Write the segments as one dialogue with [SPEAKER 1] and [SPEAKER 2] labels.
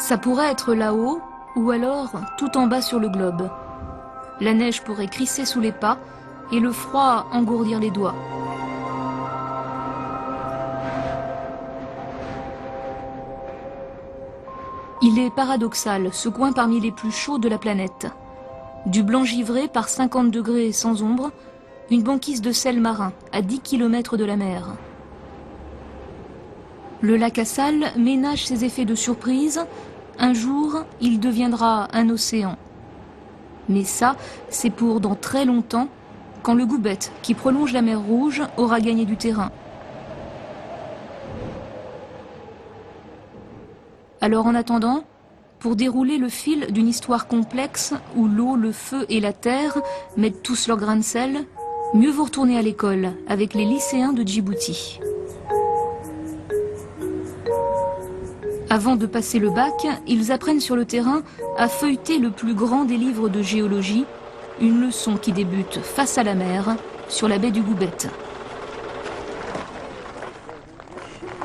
[SPEAKER 1] Ça pourrait être là-haut, ou alors tout en bas sur le globe. La neige pourrait crisser sous les pas et le froid engourdir les doigts. Il est paradoxal, ce coin parmi les plus chauds de la planète. Du blanc givré par 50 degrés sans ombre, une banquise de sel marin à 10 km de la mer. Le lac Assal ménage ses effets de surprise. Un jour, il deviendra un océan. Mais ça, c'est pour dans très longtemps, quand le Goubet, qui prolonge la mer Rouge, aura gagné du terrain. Alors en attendant, pour dérouler le fil d'une histoire complexe où l'eau, le feu et la terre mettent tous leur grain de sel, mieux vous retourner à l'école avec les lycéens de Djibouti. Avant de passer le bac, ils apprennent sur le terrain à feuilleter le plus grand des livres de géologie, une leçon qui débute face à la mer, sur la baie du Goubet.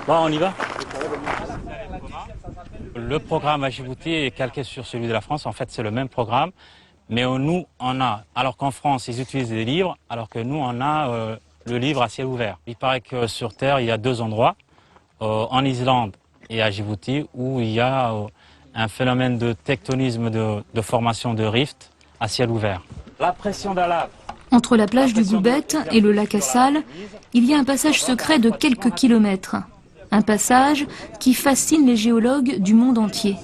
[SPEAKER 2] Bon, on y va. Le programme à Djibouti est calqué sur celui de la France. En fait, c'est le même programme. Mais nous, on a, alors qu'en France, ils utilisent des livres, alors que nous, on a le livre à ciel ouvert. Il paraît que sur Terre, il y a deux endroits, en Islande et à Djibouti, où il y a un phénomène de tectonisme, de formation de rift à ciel ouvert. La pression de la lave.
[SPEAKER 1] Entre la plage du Goubet et le lac Assal, il y a un passage secret de quelques kilomètres. Un passage qui fascine les géologues du monde entier.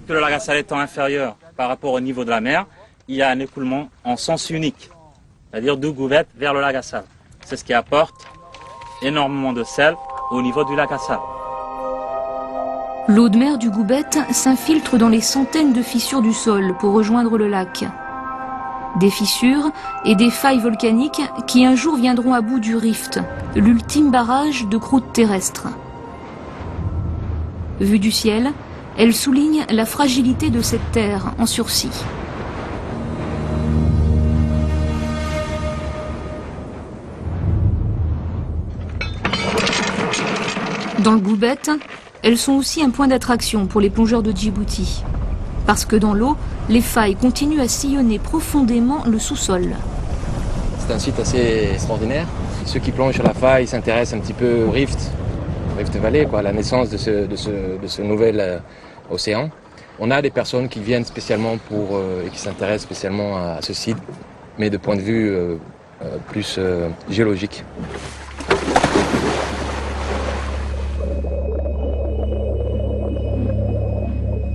[SPEAKER 2] Que le lac Assal étant inférieur par rapport au niveau de la mer, il y a un écoulement en sens unique, c'est-à-dire du Goubet vers le lac Assal. C'est ce qui apporte énormément de sel au niveau du lac Assal.
[SPEAKER 1] L'eau de mer du Goubet s'infiltre dans les centaines de fissures du sol pour rejoindre le lac. Des fissures et des failles volcaniques qui un jour viendront à bout du rift, l'ultime barrage de croûte terrestre. Vue du ciel, elle souligne la fragilité de cette terre en sursis. Dans le Goubet, elles sont aussi un point d'attraction pour les plongeurs de Djibouti. Parce que dans l'eau, les failles continuent à sillonner profondément le sous-sol.
[SPEAKER 3] C'est un site assez extraordinaire. Ceux qui plongent sur la faille s'intéressent un petit peu au Rift Valley, quoi, la naissance de ce nouvel océan. On a des personnes qui viennent spécialement et qui s'intéressent spécialement à ce site, mais de point de vue plus géologique.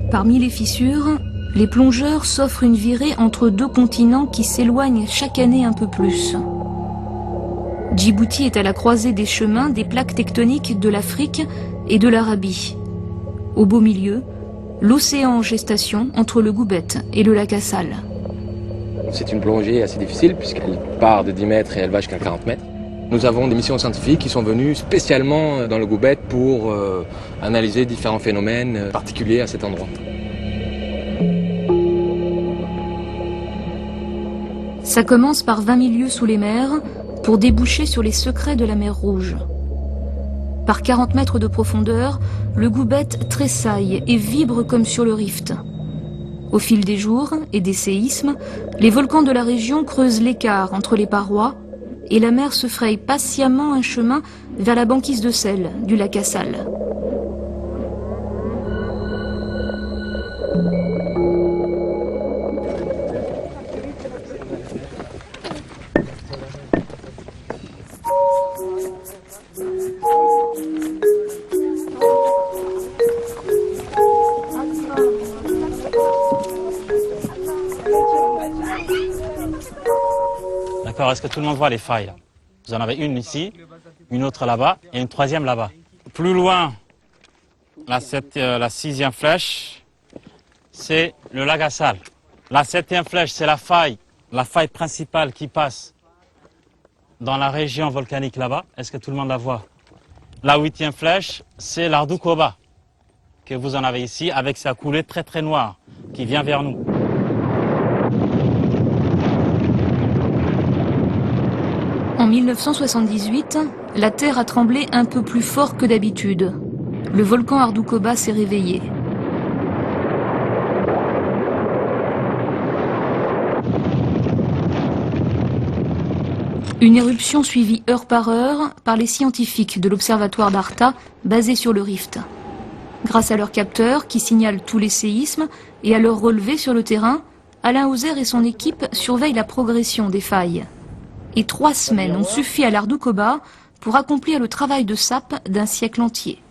[SPEAKER 1] Parmi les fissures, les plongeurs s'offrent une virée entre deux continents qui s'éloignent chaque année un peu plus. Djibouti est à la croisée des chemins des plaques tectoniques de l'Afrique et de l'Arabie. Au beau milieu, l'océan en gestation entre le Goubet et le lac Assal.
[SPEAKER 3] C'est une plongée assez difficile puisqu'elle part de 10 mètres et elle va jusqu'à 40 mètres. Nous avons des missions scientifiques qui sont venues spécialement dans le Goubet pour analyser différents phénomènes particuliers à cet endroit.
[SPEAKER 1] Ça commence par 20 000 lieues sous les mers pour déboucher sur les secrets de la mer Rouge. Par 40 mètres de profondeur, le Goubet tressaille et vibre comme sur le rift. Au fil des jours et des séismes, les volcans de la région creusent l'écart entre les parois et la mer se fraye patiemment un chemin vers la banquise de sel du lac Assal.
[SPEAKER 2] D'accord, est-ce que tout le monde voit les failles là? Vous en avez une ici, une autre là-bas et une troisième là-bas. Plus loin, la 6e flèche, c'est le lac Assal. La 7e flèche, c'est la faille principale qui passe dans la région volcanique là-bas. Est-ce que tout le monde la voit? La 8e flèche, c'est l'Ardoukoba, que vous en avez ici, avec sa coulée très très noire, qui vient vers nous.
[SPEAKER 1] En 1978, la Terre a tremblé un peu plus fort que d'habitude. Le volcan Ardoukoba s'est réveillé. Une éruption suivie heure par les scientifiques de l'observatoire d'Arta, basé sur le rift. Grâce à leurs capteurs qui signalent tous les séismes et à leurs relevés sur le terrain, Alain Hauser et son équipe surveillent la progression des failles. Et 3 semaines ont suffi à l'Ardoukoba pour accomplir le travail de sape d'un siècle entier.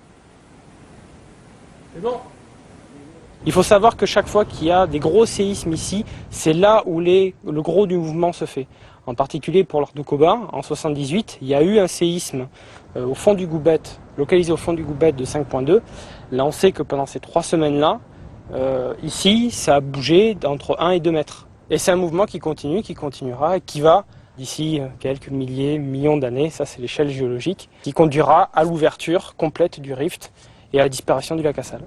[SPEAKER 4] Il faut savoir que chaque fois qu'il y a des gros séismes ici, c'est là où le gros du mouvement se fait. En particulier pour l'Ardoukoba, en 78, il y a eu un séisme au fond du Goubet, localisé au fond du Goubet de 5.2. Là, on sait que pendant ces 3 semaines-là, ici, ça a bougé d'entre 1 et 2 mètres. Et c'est un mouvement qui continue, qui continuera, et qui va, d'ici quelques millions d'années, ça c'est l'échelle géologique, qui conduira à l'ouverture complète du rift et à la disparition du lac Assal.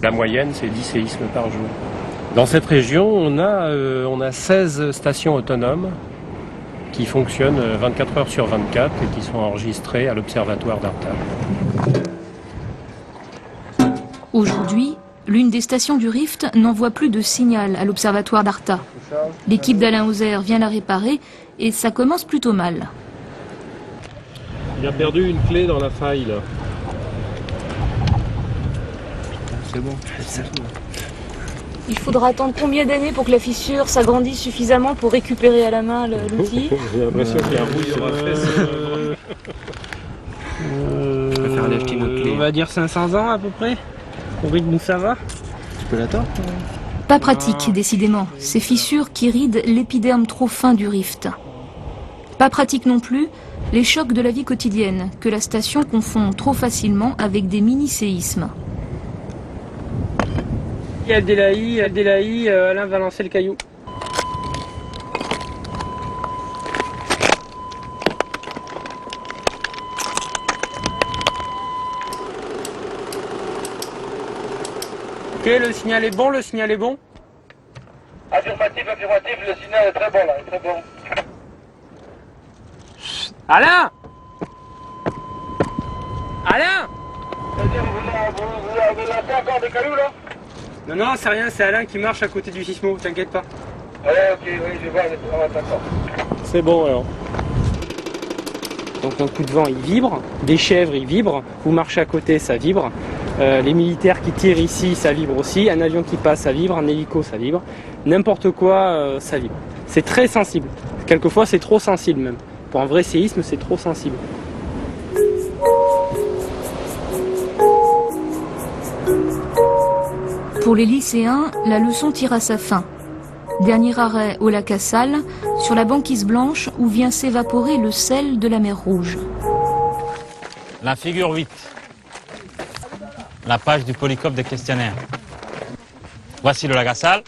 [SPEAKER 5] La moyenne, c'est 10 séismes par jour. Dans cette région, on a 16 stations autonomes qui fonctionnent 24 heures sur 24 et qui sont enregistrées à l'observatoire d'Arta.
[SPEAKER 1] Aujourd'hui, l'une des stations du rift n'envoie plus de signal à l'observatoire d'Arta. L'équipe d'Alain Hauser vient la réparer et ça commence plutôt mal.
[SPEAKER 5] Il a perdu une clé dans la faille là. C'est bon.
[SPEAKER 1] Il faudra attendre combien d'années pour que la fissure s'agrandisse suffisamment pour récupérer à la main l'outil?
[SPEAKER 5] J'ai l'impression qu'il y a un rouille sur la fesse.
[SPEAKER 4] Je préfère aller acheter une autre clé. On va dire 500 ans à peu près. Au rythme où ça va. Tu peux l'attendre?
[SPEAKER 1] Pas pratique, décidément, ces fissures qui rident l'épiderme trop fin du rift. Pas pratique non plus les chocs de la vie quotidienne, que la station confond trop facilement avec des mini-séismes.
[SPEAKER 4] Il y a le délaï, Alain va lancer le caillou. Ok, le signal est bon,
[SPEAKER 6] Affirmatif, le signal est très bon là, très bon.
[SPEAKER 4] Alain Alain
[SPEAKER 6] C'est-à-dire, vous avez lancé encore des cailloux là?
[SPEAKER 4] Non, c'est rien, c'est Alain qui marche à côté du sismo, t'inquiète pas.
[SPEAKER 6] Ouais, ok, oui, je vois, d'accord.
[SPEAKER 5] C'est bon alors.
[SPEAKER 4] Donc un coup de vent il vibre, des chèvres ils vibrent, vous marchez à côté ça vibre, les militaires qui tirent ici ça vibre aussi, un avion qui passe ça vibre, un hélico ça vibre, n'importe quoi ça vibre. C'est très sensible, quelquefois c'est trop sensible même. Pour un vrai séisme c'est trop sensible.
[SPEAKER 1] Pour les lycéens, la leçon tire à sa fin. Dernier arrêt au lac Assal, sur la banquise blanche où vient s'évaporer le sel de la mer Rouge.
[SPEAKER 2] La figure 8. La page du polycope des questionnaires. Voici le lac Assal.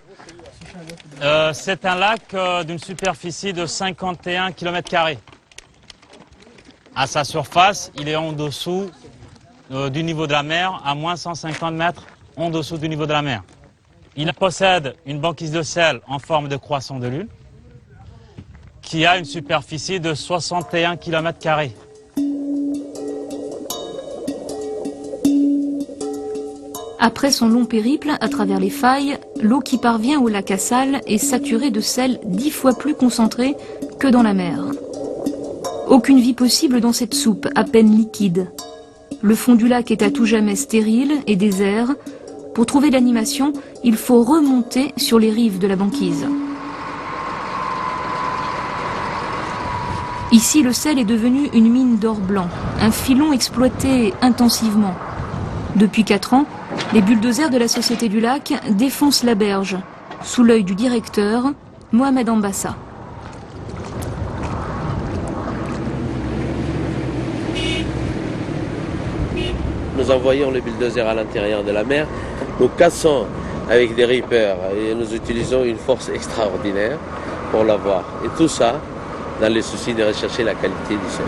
[SPEAKER 2] C'est un lac d'une superficie de 51 km². À sa surface, il est en dessous du niveau de la mer, à moins 150 mètres en dessous du niveau de la mer. Il possède une banquise de sel en forme de croissant de lune qui a une superficie de 61 km².
[SPEAKER 1] Après son long périple à travers les failles, l'eau qui parvient au lac Assal est saturée de sel 10 fois plus concentré que dans la mer. Aucune vie possible dans cette soupe, à peine liquide. Le fond du lac est à tout jamais stérile et désert. Pour trouver l'animation, il faut remonter sur les rives de la banquise. Ici, le sel est devenu une mine d'or blanc, un filon exploité intensivement. Depuis 4 ans, les bulldozers de la Société du Lac défoncent la berge, sous l'œil du directeur, Mohamed Ambassa.
[SPEAKER 7] Nous envoyons les bulldozers à l'intérieur de la mer, nous cassons avec des rippers et nous utilisons une force extraordinaire pour l'avoir. Et tout ça dans le souci de rechercher la qualité du sol.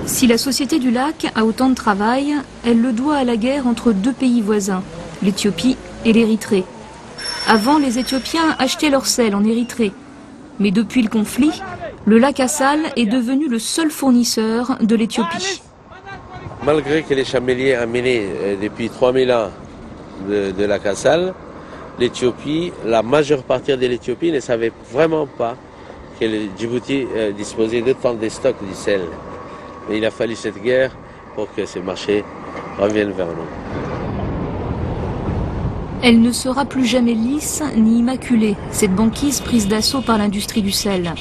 [SPEAKER 1] Si la Société du Lac a autant de travail, elle le doit à la guerre entre 2 pays voisins, l'Éthiopie et l'Érythrée. Avant, les Éthiopiens achetaient leur sel en Érythrée. Mais depuis le conflit, le lac Assal est devenu le seul fournisseur de l'Éthiopie.
[SPEAKER 7] Malgré que les chameliers amenaient depuis 3000 ans de la Kassal, l'Éthiopie, la majeure partie de l'Éthiopie ne savait vraiment pas que le Djibouti disposait de tant de stocks du sel. Mais il a fallu cette guerre pour que ces marchés reviennent vers nous.
[SPEAKER 1] Elle ne sera plus jamais lisse ni immaculée, cette banquise prise d'assaut par l'industrie du sel.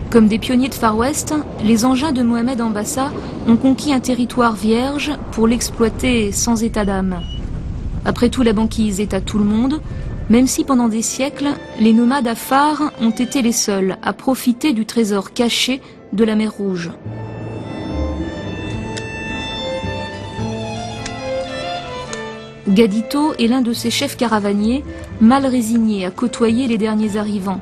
[SPEAKER 1] Comme des pionniers de Far West, les engins de Mohamed Ambassa ont conquis un territoire vierge pour l'exploiter sans état d'âme. Après tout, la banquise est à tout le monde, même si pendant des siècles, les nomades Afars ont été les seuls à profiter du trésor caché de la mer Rouge. Gadito est l'un de ces chefs caravaniers, mal résignés à côtoyer les derniers arrivants.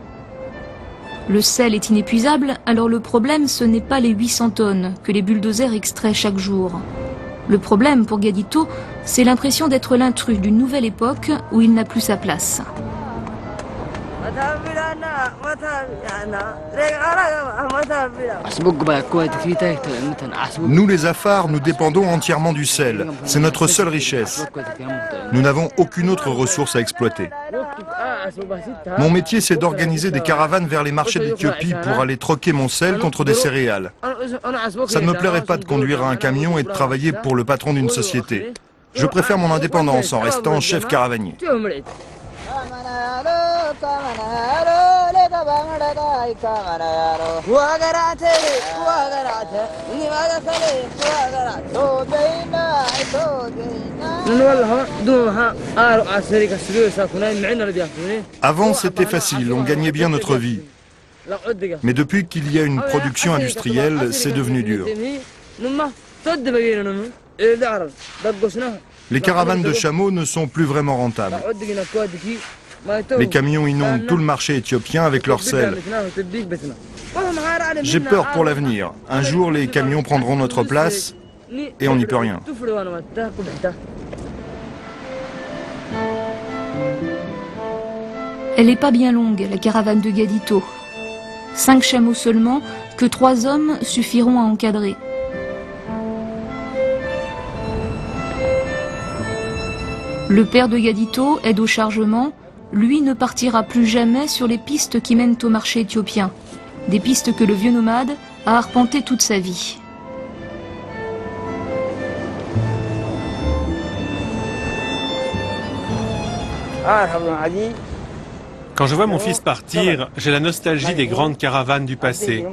[SPEAKER 1] Le sel est inépuisable, alors le problème ce n'est pas les 800 tonnes que les bulldozers extraient chaque jour. Le problème pour Gadito, c'est l'impression d'être l'intrus d'une nouvelle époque où il n'a plus sa place.
[SPEAKER 8] Nous les Afars, nous dépendons entièrement du sel. C'est notre seule richesse. Nous n'avons aucune autre ressource à exploiter. Mon métier, c'est d'organiser des caravanes vers les marchés d'Éthiopie pour aller troquer mon sel contre des céréales. Ça ne me plairait pas de conduire un camion et de travailler pour le patron d'une société. Je préfère mon indépendance en restant chef caravanier. Avant, c'était facile, on gagnait bien notre vie. Mais depuis qu'il y a une production industrielle, c'est devenu dur. Les caravanes de chameaux ne sont plus vraiment rentables. Les camions inondent tout le marché éthiopien avec leur sel. J'ai peur pour l'avenir. Un jour, les camions prendront notre place et on n'y peut rien.
[SPEAKER 1] Elle n'est pas bien longue, la caravane de Gadito. 5 chameaux seulement, que 3 hommes suffiront à encadrer. Le père de Gadito aide au chargement. Lui ne partira plus jamais sur les pistes qui mènent au marché éthiopien. Des pistes que le vieux nomade a arpentées toute sa vie.
[SPEAKER 5] Quand je vois mon fils partir, j'ai la nostalgie des grandes caravanes du passé.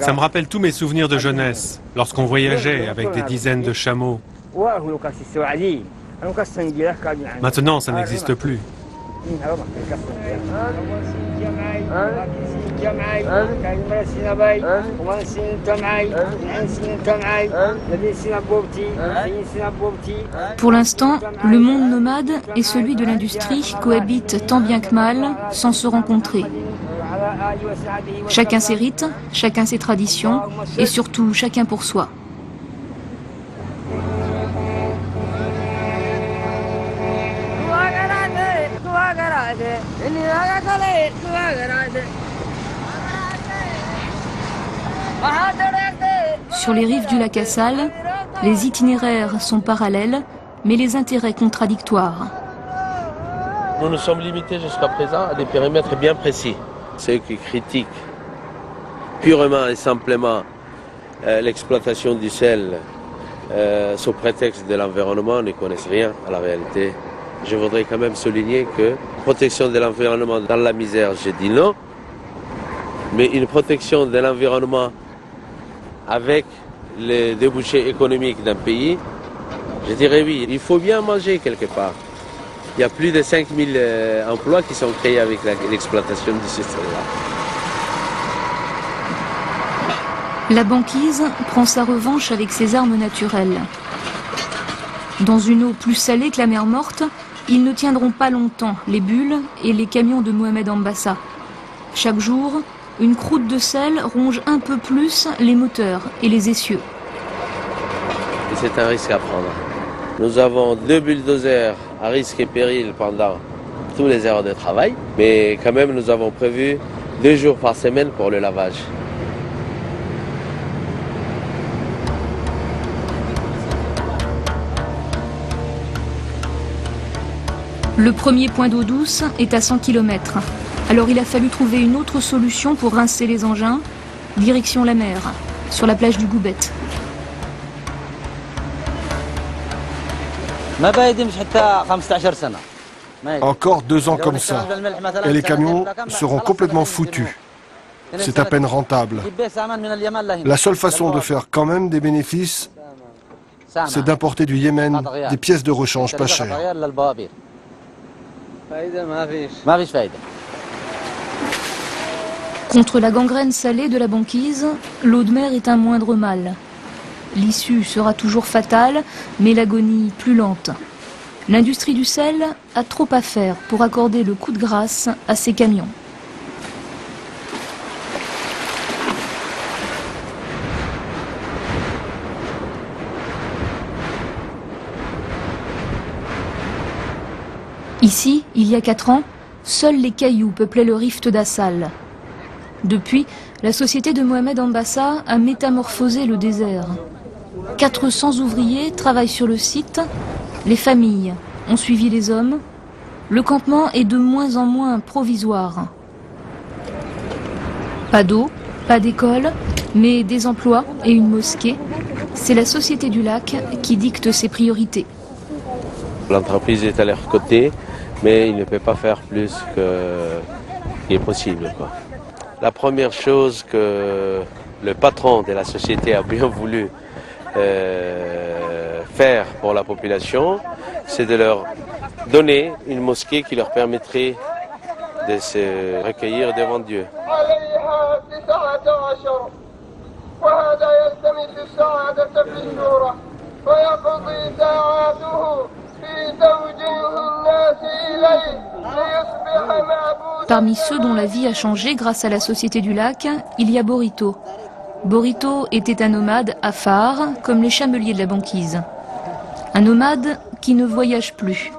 [SPEAKER 5] Ça me rappelle tous mes souvenirs de jeunesse, lorsqu'on voyageait avec des dizaines de chameaux. Maintenant, ça n'existe plus.
[SPEAKER 1] Pour l'instant, le monde nomade et celui de l'industrie cohabitent tant bien que mal sans se rencontrer. Chacun ses rites, chacun ses traditions et surtout chacun pour soi. Sur les rives du lac Kassal, les itinéraires sont parallèles, mais les intérêts contradictoires.
[SPEAKER 7] Nous nous sommes limités jusqu'à présent à des périmètres bien précis. Ceux qui critiquent purement et simplement l'exploitation du sel sous prétexte de l'environnement ne connaissent rien à la réalité. Je voudrais quand même souligner que protection de l'environnement dans la misère, je dis non, mais une protection de l'environnement avec les débouchés économiques d'un pays, je dirais oui, il faut bien manger quelque part. Il y a plus de 5000 emplois qui sont créés avec l'exploitation du système-là.
[SPEAKER 1] La banquise prend sa revanche avec ses armes naturelles. Dans une eau plus salée que la mer Morte, ils ne tiendront pas longtemps, les bulles et les camions de Mohamed Ambassa. Chaque jour, une croûte de sel ronge un peu plus les moteurs et les essieux.
[SPEAKER 7] Et c'est un risque à prendre. Nous avons 2 bulldozers à risque et péril pendant tous les heures de travail, mais quand même nous avons prévu 2 jours par semaine pour le lavage.
[SPEAKER 1] Le premier point d'eau douce est à 100 km. Alors il a fallu trouver une autre solution pour rincer les engins. Direction la mer, sur la plage du Goubet.
[SPEAKER 9] Encore 2 ans comme ça, et les camions seront complètement foutus. C'est à peine rentable. La seule façon de faire quand même des bénéfices, c'est d'importer du Yémen des pièces de rechange pas chères.
[SPEAKER 1] Contre la gangrène salée de la banquise, l'eau de mer est un moindre mal. L'issue sera toujours fatale, mais l'agonie plus lente. L'industrie du sel a trop à faire pour accorder le coup de grâce à ses camions. Ici, il y a 4 ans, seuls les cailloux peuplaient le rift d'Assal. Depuis, la société de Mohamed Ambassa a métamorphosé le désert. 400 ouvriers travaillent sur le site, les familles ont suivi les hommes, le campement est de moins en moins provisoire. Pas d'eau, pas d'école, mais des emplois et une mosquée. C'est la Société du Lac qui dicte ses priorités.
[SPEAKER 7] L'entreprise est à leur côté, mais il ne peut pas faire plus que ce qui est possible, quoi. La première chose que le patron de la société a bien voulu faire pour la population, c'est de leur donner une mosquée qui leur permettrait de se recueillir devant Dieu.
[SPEAKER 1] Parmi ceux dont la vie a changé grâce à la Société du Lac, il y a Borito. Borito était un nomade à phare, comme les chameliers de la banquise. Un nomade qui ne voyage plus.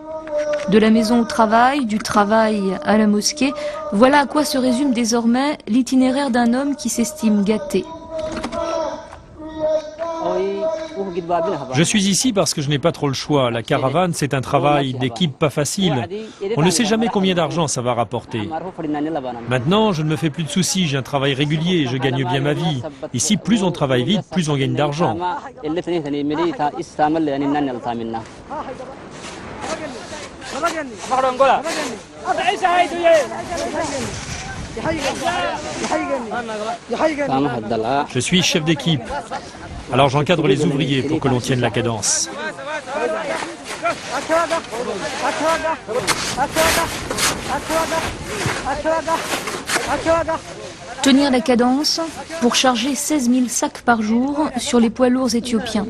[SPEAKER 1] De la maison au travail, du travail à la mosquée, voilà à quoi se résume désormais l'itinéraire d'un homme qui s'estime gâté.
[SPEAKER 10] Je suis ici parce que je n'ai pas trop le choix. La caravane, c'est un travail d'équipe pas facile. On ne sait jamais combien d'argent ça va rapporter. Maintenant, je ne me fais plus de soucis. J'ai un travail régulier et je gagne bien ma vie. Ici, plus on travaille vite, plus on gagne d'argent. Je suis chef d'équipe. Alors j'encadre les ouvriers pour que l'on tienne la cadence.
[SPEAKER 1] Tenir la cadence pour charger 16 000 sacs par jour sur les poids lourds éthiopiens.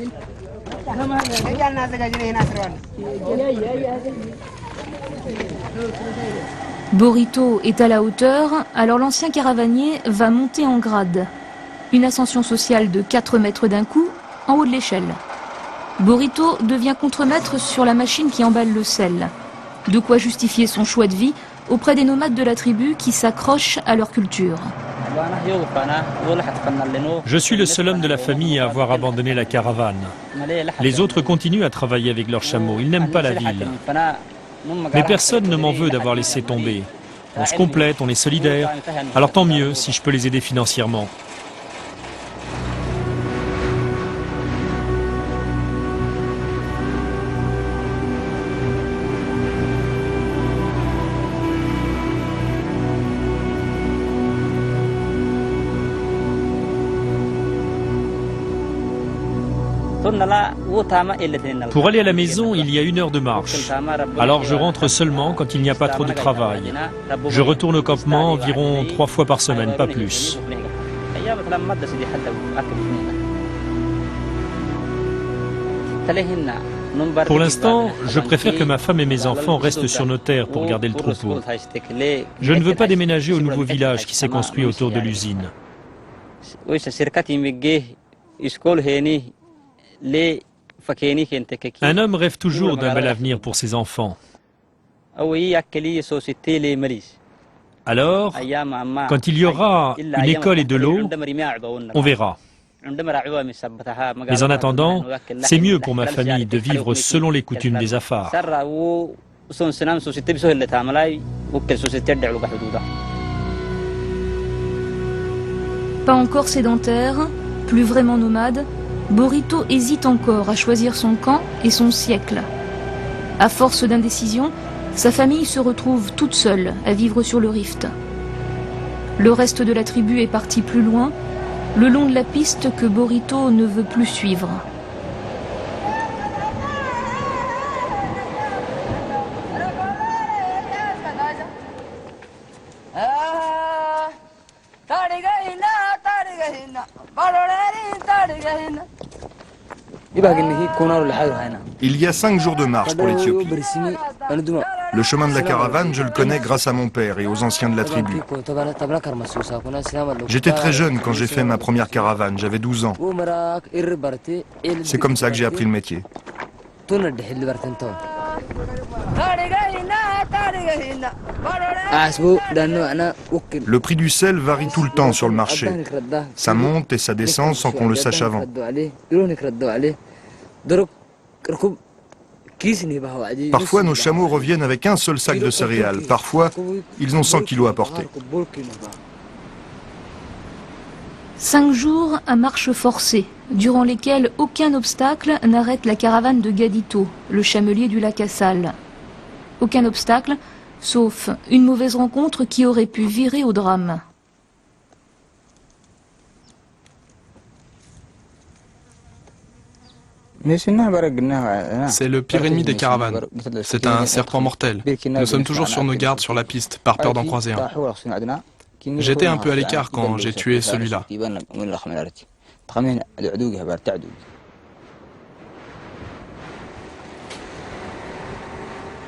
[SPEAKER 1] Borito est à la hauteur, alors l'ancien caravanier va monter en grade. Une ascension sociale de 4 mètres d'un coup, en haut de l'échelle. Borito devient contremaître sur la machine qui emballe le sel. De quoi justifier son choix de vie auprès des nomades de la tribu qui s'accrochent à leur culture.
[SPEAKER 10] Je suis le seul homme de la famille à avoir abandonné la caravane. Les autres continuent à travailler avec leurs chameaux. Ils n'aiment pas la ville. Mais personne ne m'en veut d'avoir laissé tomber. On se complète, on est solidaires. Alors tant mieux si je peux les aider financièrement. Pour aller à la maison, il y a 1 heure de marche. Alors je rentre seulement quand il n'y a pas trop de travail. Je retourne au campement environ 3 fois par semaine, pas plus. Pour l'instant, je préfère que ma femme et mes enfants restent sur nos terres pour garder le troupeau. Je ne veux pas déménager au nouveau village qui s'est construit autour de l'usine. Un homme rêve toujours d'un bel avenir pour ses enfants. Alors, quand il y aura une école et de l'eau, on verra. Mais en attendant, c'est mieux pour ma famille de vivre selon les coutumes des Afars.
[SPEAKER 1] Pas encore sédentaire, plus vraiment nomade, Borito hésite encore à choisir son camp et son siècle. À force d'indécision, sa famille se retrouve toute seule à vivre sur le rift. Le reste de la tribu est parti plus loin, le long de la piste que Borito ne veut plus suivre.
[SPEAKER 8] Il y a 5 jours de marche pour l'Éthiopie. Le chemin de la caravane, je le connais grâce à mon père et aux anciens de la tribu. J'étais très jeune quand j'ai fait ma première caravane, j'avais 12 ans. C'est comme ça que j'ai appris le métier. Le prix du sel varie tout le temps sur le marché. Ça monte et ça descend sans qu'on le sache avant. Parfois, nos chameaux reviennent avec un seul sac de céréales. Parfois, ils ont 100 kilos à porter.
[SPEAKER 1] 5 jours à marche forcée, durant lesquels aucun obstacle n'arrête la caravane de Gadito, le chamelier du lac Assal. Aucun obstacle, sauf une mauvaise rencontre qui aurait pu virer au drame.
[SPEAKER 11] C'est le pire ennemi des caravanes. C'est un serpent mortel. Nous sommes toujours sur nos gardes sur la piste, par peur d'en croiser un. J'étais un peu à l'écart quand j'ai tué celui-là.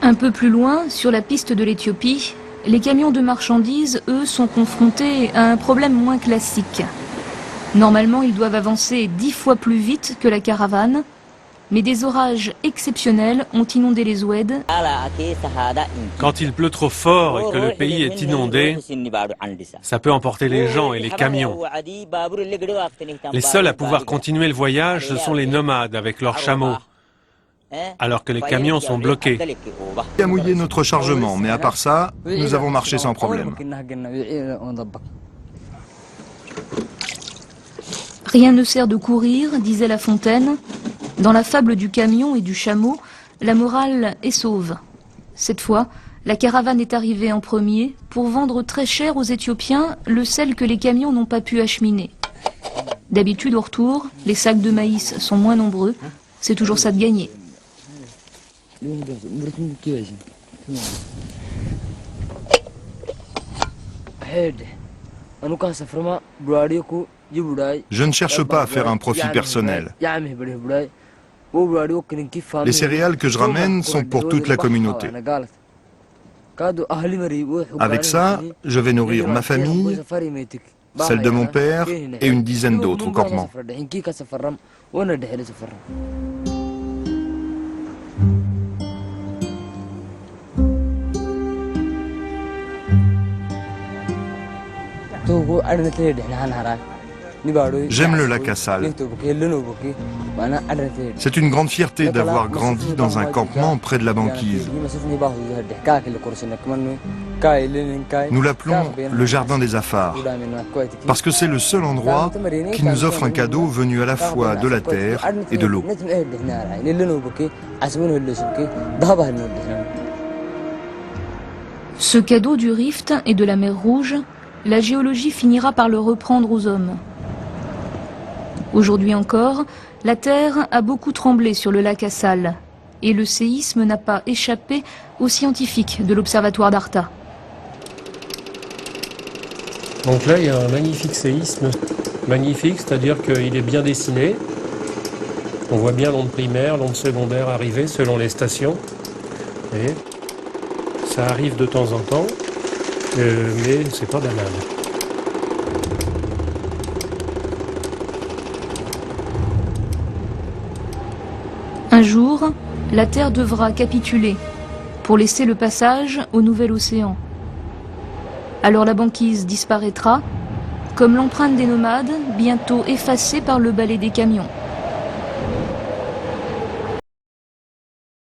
[SPEAKER 1] Un peu plus loin, sur la piste de l'Éthiopie, les camions de marchandises, eux, sont confrontés à un problème moins classique. Normalement, ils doivent avancer 10 fois plus vite que la caravane, mais des orages exceptionnels ont inondé les oueds.
[SPEAKER 10] Quand il pleut trop fort et que le pays est inondé, ça peut emporter les gens et les camions. Les seuls à pouvoir continuer le voyage, ce sont les nomades avec leurs chameaux, alors que les camions sont bloqués.
[SPEAKER 8] On a mouillé notre chargement, mais à part ça, nous avons marché sans problème.
[SPEAKER 1] Rien ne sert de courir, disait La Fontaine. Dans la fable du camion et du chameau, la morale est sauve. Cette fois, la caravane est arrivée en premier pour vendre très cher aux Éthiopiens le sel que les camions n'ont pas pu acheminer. D'habitude, au retour, les sacs de maïs sont moins nombreux. C'est toujours ça de gagner.
[SPEAKER 8] Je ne cherche pas à faire un profit personnel. Les céréales que je ramène sont pour toute la communauté. Avec ça, je vais nourrir ma famille, celle de mon père et une dizaine d'autres au campement. J'aime le lac Assal. C'est une grande fierté d'avoir grandi dans un campement près de la banquise. Nous l'appelons le jardin des Afars, parce que c'est le seul endroit qui nous offre un cadeau venu à la fois de la terre et de l'eau.
[SPEAKER 1] Ce cadeau du rift et de la mer Rouge, la géologie finira par le reprendre aux hommes. Aujourd'hui encore, la Terre a beaucoup tremblé sur le lac Assal et le séisme n'a pas échappé aux scientifiques de l'observatoire d'Arta.
[SPEAKER 5] Donc là, il y a un magnifique séisme. Magnifique, c'est-à-dire qu'il est bien dessiné. On voit bien l'onde primaire, l'onde secondaire arriver selon les stations. Et ça arrive de temps en temps, mais c'est pas banal.
[SPEAKER 1] Un jour, la Terre devra capituler pour laisser le passage au nouvel océan. Alors la banquise disparaîtra, comme l'empreinte des nomades, bientôt effacée par le balai des camions.